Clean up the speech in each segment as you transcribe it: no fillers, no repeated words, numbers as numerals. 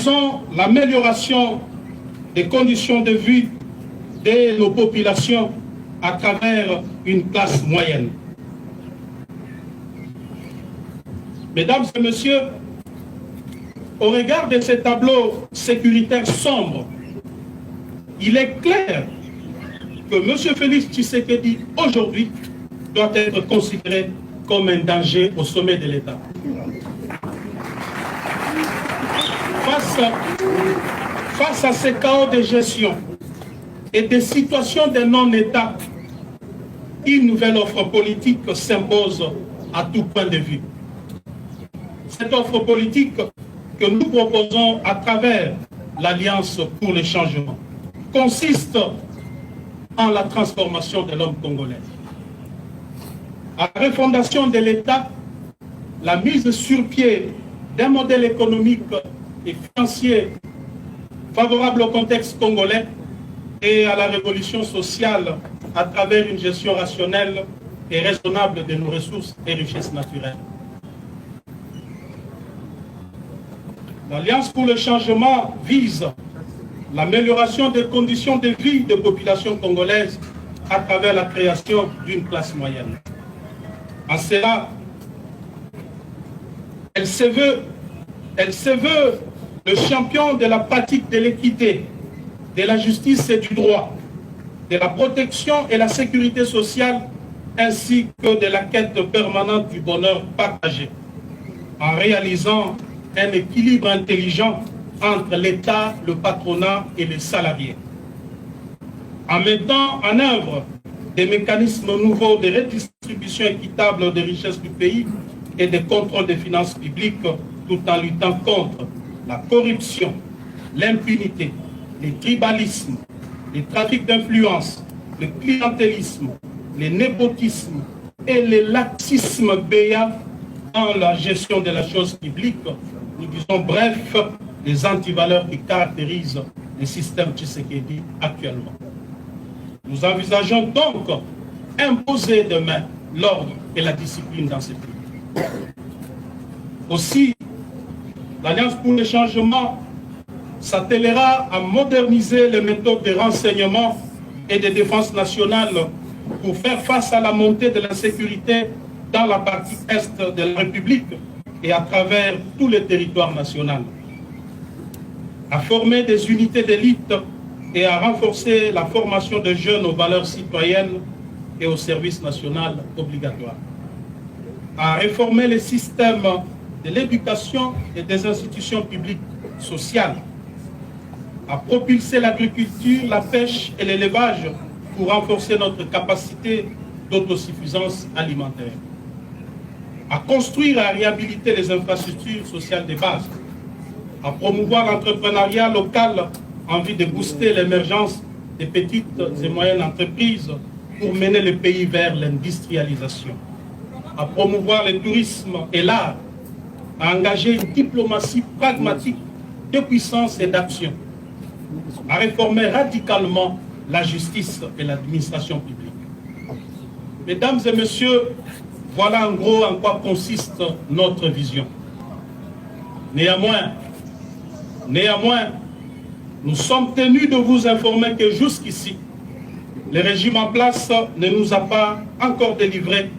visant l'amélioration des conditions de vie de nos populations à travers une classe moyenne. Mesdames et messieurs, au regard de ces tableaux sécuritaires sombres, il est clair que M. Félix Tshisekedi, aujourd'hui, doit être considéré comme un danger au sommet de l'État. Face à ces chaos de gestion et des situations de non-État, une nouvelle offre politique s'impose à tout point de vue. Cette offre politique que nous proposons à travers l'Alliance pour le changement consiste en la transformation de l'homme congolais. À la refondation de l'État, la mise sur pied d'un modèle économique et financier favorable au contexte congolais et à la révolution sociale à travers une gestion rationnelle et raisonnable de nos ressources et richesses naturelles. L'Alliance pour le changement vise l'amélioration des conditions de vie des populations congolaises à travers la création d'une classe moyenne. En cela, elle se veut le champion de la pratique de l'équité, de la justice et du droit, de la protection et la sécurité sociale, ainsi que de la quête permanente du bonheur partagé, en réalisant un équilibre intelligent entre l'État, le patronat et les salariés. En mettant en œuvre des mécanismes nouveaux de redistribution équitable des richesses du pays et de contrôle des finances publiques, tout en luttant contre la corruption, l'impunité, les tribalismes, les trafics d'influence, le clientélisme, le népotisme et le laxisme béat dans la gestion de la chose publique. Nous disons bref les antivaleurs qui caractérisent le système Tshisekedi actuellement. Nous envisageons donc imposer demain l'ordre et la discipline dans ce pays. Aussi, l'Alliance pour le changement s'attellera à moderniser les méthodes de renseignement et de défense nationale pour faire face à la montée de l'insécurité dans la partie est de la République et à travers tout le territoire national, à former des unités d'élite et à renforcer la formation des jeunes aux valeurs citoyennes et au service national obligatoire, à réformer les systèmes de l'éducation et des institutions publiques sociales, à propulser l'agriculture, la pêche et l'élevage pour renforcer notre capacité d'autosuffisance alimentaire, à construire et à réhabiliter les infrastructures sociales de base, à promouvoir l'entrepreneuriat local en vue de booster l'émergence des petites et moyennes entreprises pour mener le pays vers l'industrialisation, à promouvoir le tourisme et l'art, à engager une diplomatie pragmatique de puissance et d'action, à réformer radicalement la justice et l'administration publique. Mesdames et messieurs, voilà en gros en quoi consiste notre vision. Néanmoins, nous sommes tenus de vous informer que jusqu'ici, le régime en place ne nous a pas encore délivré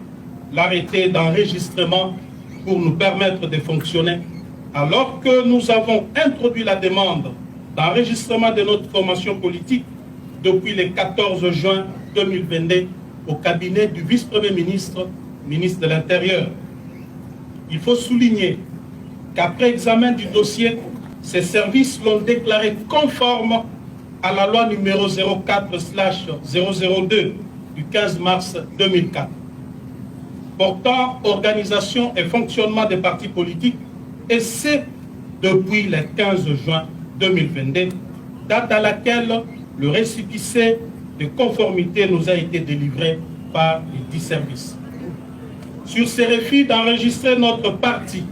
l'arrêté d'enregistrement pour nous permettre de fonctionner, alors que nous avons introduit la demande d'enregistrement de notre formation politique depuis le 14 juin 2022 au cabinet du vice-premier ministre, ministre de l'Intérieur. Il faut souligner qu'après examen du dossier, ces services l'ont déclaré conforme à la loi numéro 04/002 du 15 mars 2004, portant organisation et fonctionnement des partis politiques, et c'est depuis le 15 juin 2022, date à laquelle le récépissé de conformité nous a été délivré par les 10 services. Sur ces refus d'enregistrer notre parti,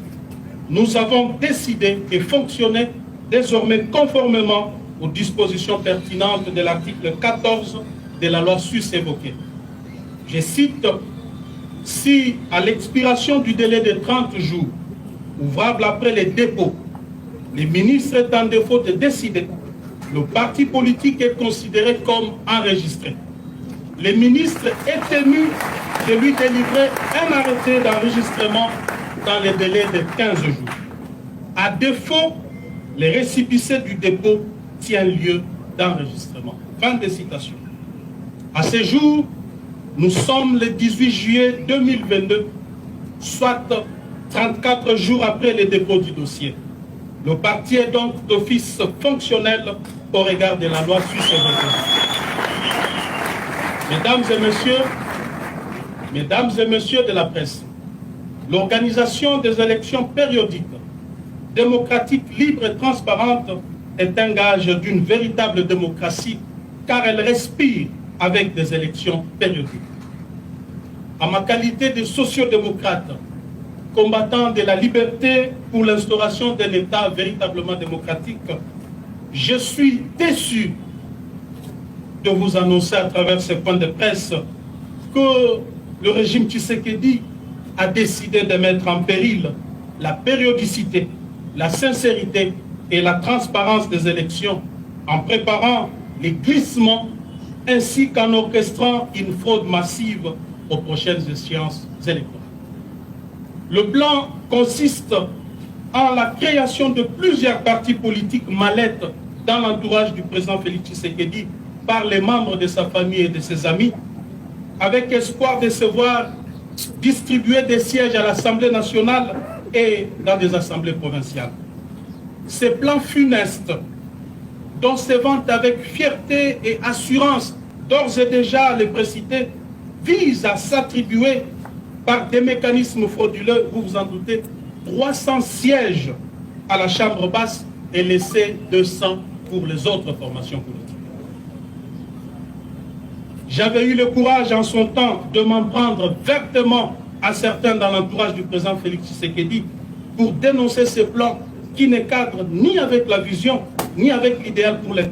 nous avons décidé de fonctionner désormais conformément aux dispositions pertinentes de l'article 14 de la loi sus-évoquée. Je cite: si à l'expiration du délai de 30 jours, ouvrable après les dépôts, Les ministres est en défaut de décider. Le parti politique est considéré comme enregistré. Le ministre est tenu de lui délivrer un arrêté d'enregistrement dans les délais de 15 jours. À défaut, les récépissé du dépôt tient lieu d'enregistrement. Fin de citation. À ce jour, nous sommes le 18 juillet 2022, soit 34 jours après le dépôt du dossier. Le parti est donc d'office fonctionnel au regard de la loi suisse européenne. Mesdames et messieurs de la presse, l'organisation des élections périodiques, démocratiques, libres et transparentes est un gage d'une véritable démocratie car elle respire avec des élections périodiques. En ma qualité de sociodémocrate, combattant de la liberté pour l'instauration d'un État véritablement démocratique, je suis déçu de vous annoncer à travers ce point de presse que le régime Tshisekedi a décidé de mettre en péril la périodicité, la sincérité et la transparence des élections en préparant les glissements ainsi qu'en orchestrant une fraude massive aux prochaines échéances électorales. Le plan consiste en la création de plusieurs partis politiques mallettes dans l'entourage du président Félix Tshisekedi par les membres de sa famille et de ses amis, avec espoir de se voir distribuer des sièges à l'Assemblée nationale et dans des assemblées provinciales. Ces plans funestes, dont se vantent avec fierté et assurance d'ores et déjà les précités, visent à s'attribuer par des mécanismes frauduleux, vous vous en doutez, 300 sièges à la Chambre basse et laisser 200 pour les autres formations politiques. J'avais eu le courage en son temps de m'en prendre vertement à certains dans l'entourage du président Félix Tshisekedi pour dénoncer ces plans qui ne cadrent ni avec la vision, ni avec l'idéal pour les